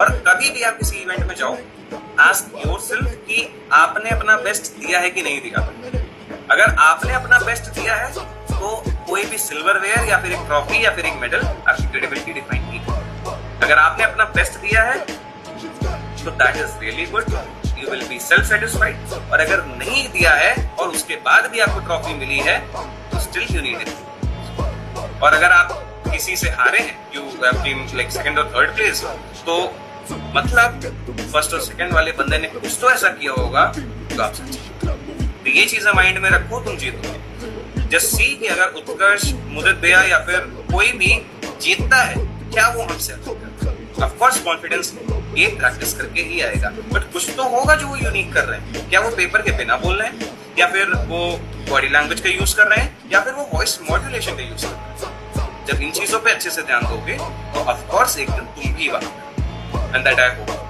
और कभी भी आप किसी इवेंट में जाओ, आस्क योरसेल्फ कि आपने अपना बेस्ट दिया है कि नहीं दिया। अगर आपने अपना बेस्ट दिया है तो कोई भी सिल्वरवेयर या फिर एक ट्रॉफी या फिर एक मेडल आपकी क्रेडिबिलिटी डिफाइन नहीं करता। अगर आपने अपना बेस्ट दिया है तो that is really good, you will be self satisfied. और अगर नहीं दिया है और उसके बाद भी आपको ट्रॉफी मिली है तो स्टिल यू नीड इट। और अगर आप किसी से हारे हैं, you have been like second और थर्ड प्लेस, तो मतलब फर्स्ट और सेकंड वाले बंदे ने कुछ तो ऐसा किया होगा तो आप सच्ची। तो ये चीजें माइंड में रखो, तुम जीतोगे। जस्ट सी कि अगर उत्कर्ष, मुदित भैया या फिर कोई भी जीतता है, क्या वो हमसे ऑफ कोर्स कॉन्फिडेंस ये प्रैक्टिस करके ही आएगा, बट कुछ तो होगा जो वो यूनिक कर रहे हैं। क्या वो पेपर के बिना बोल रहे हैं, या फिर वो बॉडी लैंग्वेज का यूज कर रहे हैं, या फिर वो वॉइस मॉड्यूलेशन का यूज कर रहे हैं। जब इन चीजों पे अच्छे से ध्यान दोगे तो ऑफ कोर्स एक दिन तुम भी वहां, एंड दैट आई होप।